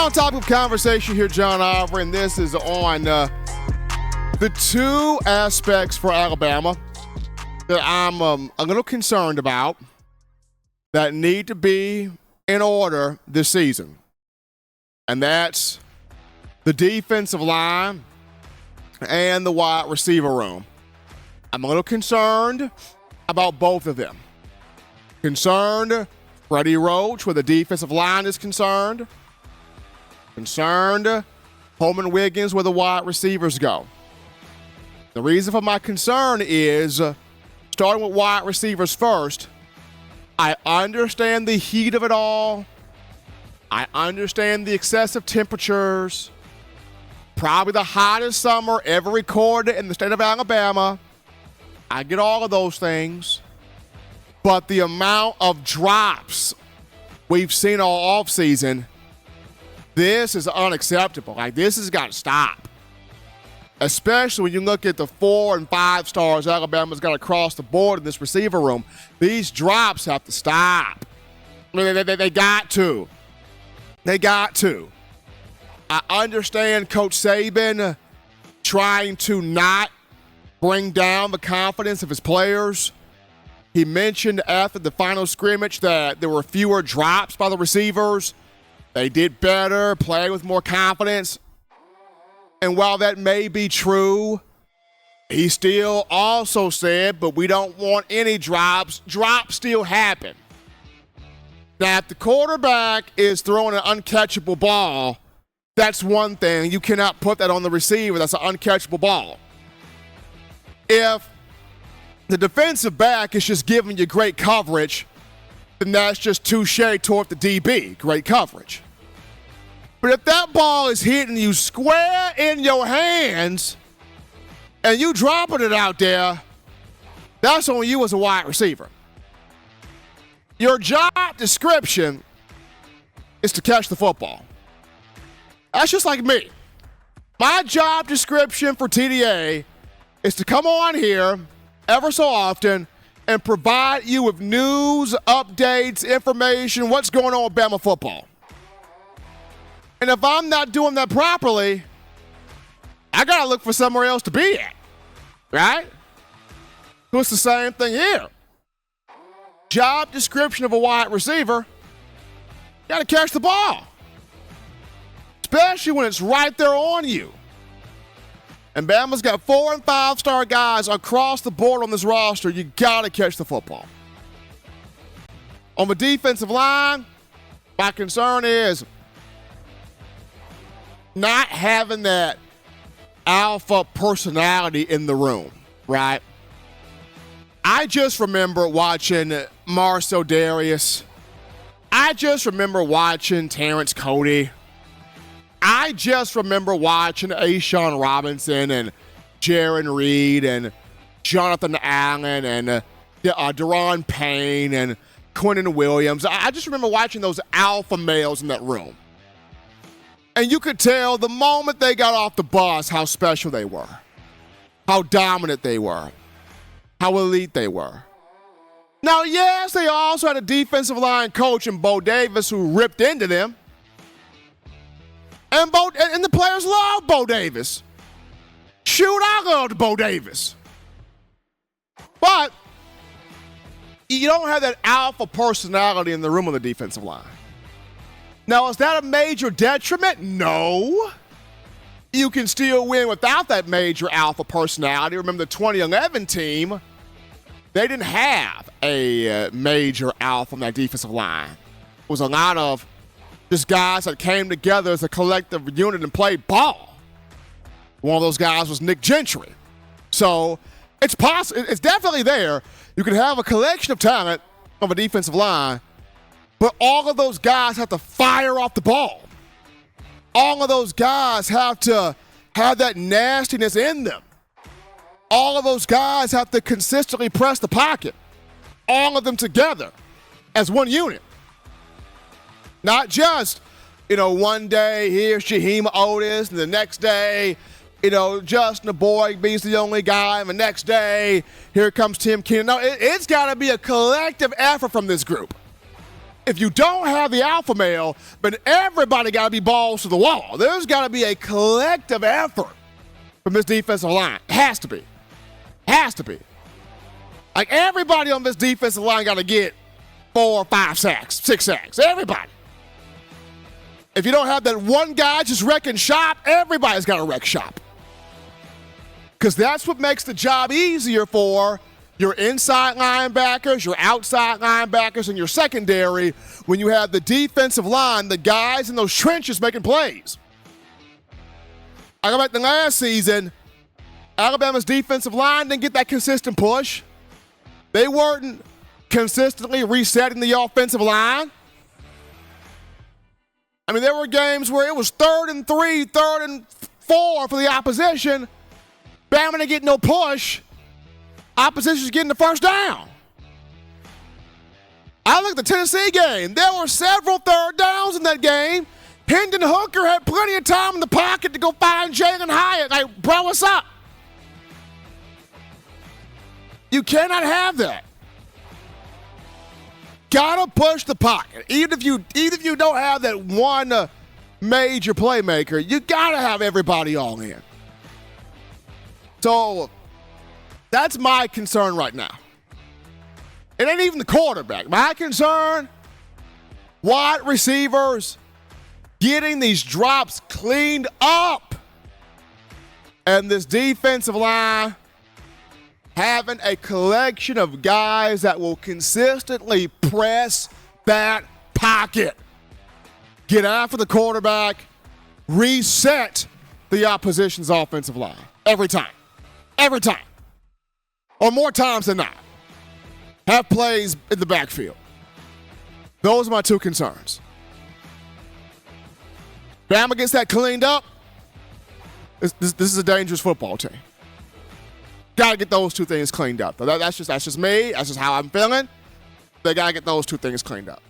On topic of conversation here, John Oliver, and this is on the two aspects for Alabama that I'm a little concerned about that need to be in order this season. And that's the defensive line and the wide receiver room. I'm a little concerned about both of them. Concerned, Freddie Roach, where the defensive line is concerned. Concerned, Holman Wiggins, where the wide receivers go. The reason for my concern is, starting with wide receivers first, I understand the heat of it all. I understand the excessive temperatures. Probably the hottest summer ever recorded in the state of Alabama. I get all of those things. But the amount of drops we've seen all offseason, this is unacceptable. This has got to stop. Especially when you look at the 4 and 5 stars Alabama's got across the board in this receiver room. These drops have to stop. They got to. They got to. I understand Coach Saban trying to not bring down the confidence of his players. He mentioned after the final scrimmage that there were fewer drops by the receivers. They did better, played with more confidence. And while that may be true, he still also said, but we don't want any drops. Drops still happen. Now, if the quarterback is throwing an uncatchable ball, that's one thing. You cannot put that on the receiver. That's an uncatchable ball. If the defensive back is just giving you great coverage, then that's just touche toward the DB. Great coverage. But if that ball is hitting you square in your hands and you dropping it out there, that's on you as a wide receiver. Your job description is to catch the football. That's just like me. My job description for TDA is to come on here ever so often and provide you with news, updates, information, what's going on with Bama football. And if I'm not doing that properly, I got to look for somewhere else to be at, right? So it's the same thing here. Job description of a wide receiver, you got to catch the ball, especially when it's right there on you. And Bama's got 4 and 5 star guys across the board on this roster. You got to catch the football. On the defensive line, my concern is not having that alpha personality in the room, right? I just remember watching Marcel Darius. I just remember watching Terrence Cody. I just remember watching A'Shawn Robinson and Jaron Reed and Jonathan Allen and Deron Payne and Quentin Williams. I just remember watching those alpha males in that room. And you could tell the moment they got off the bus how special they were, how dominant they were, how elite they were. Now, yes, they also had a defensive line coach in Bo Davis who ripped into them. And the players love Bo Davis. Shoot, I loved Bo Davis. But you don't have that alpha personality in the room on the defensive line. Now, is that a major detriment? No. You can still win without that major alpha personality. Remember the 2011 team, they didn't have a major alpha on that defensive line. It was a lot of just guys that came together as a collective unit and played ball. One of those guys was Nick Gentry. So it's possible. It's definitely there. You can have a collection of talent on a defensive line, but all of those guys have to fire off the ball. All of those guys have to have that nastiness in them. All of those guys have to consistently press the pocket. All of them together as one unit. Not just, one day here's Jaheim Otis, and the next day, Justin Boygby's the only guy, and the next day, here comes Tim Keenan. No, it's got to be a collective effort from this group. If you don't have the alpha male, then everybody got to be balls to the wall. There's got to be a collective effort from this defensive line. It has to be. Has to be. Like, everybody on this defensive line got to get 4 or 5 sacks, 6 sacks. Everybody. If you don't have that one guy just wrecking shop, everybody's got to wreck shop. Because that's what makes the job easier for your inside linebackers, your outside linebackers, and your secondary when you have the defensive line, the guys in those trenches making plays. I go back to last season, Alabama's defensive line didn't get that consistent push. They weren't consistently resetting the offensive line. I mean, there were games where it was 3rd and 3, 3rd and 4 for the opposition. Bama didn't get no push. Opposition's getting the first down. I look at the Tennessee game. There were several 3rd downs in that game. Hendon Hooker had plenty of time in the pocket to go find Jalen Hyatt. Like, bro, what's up? You cannot have that. Gotta push the pocket. Even if you don't have that one major playmaker, you gotta have everybody all in. So that's my concern right now. It ain't even the quarterback. My concern, wide receivers getting these drops cleaned up. And this defensive line having a collection of guys that will consistently press that pocket. Get after the quarterback, reset the opposition's offensive line. Every time. Every time. Or more times than not. Have plays in the backfield. Those are my 2 concerns. Bama gets that cleaned up. This is a dangerous football team. Got to get those 2 things cleaned up. That's just me. That's just how I'm feeling. They got to get those 2 things cleaned up.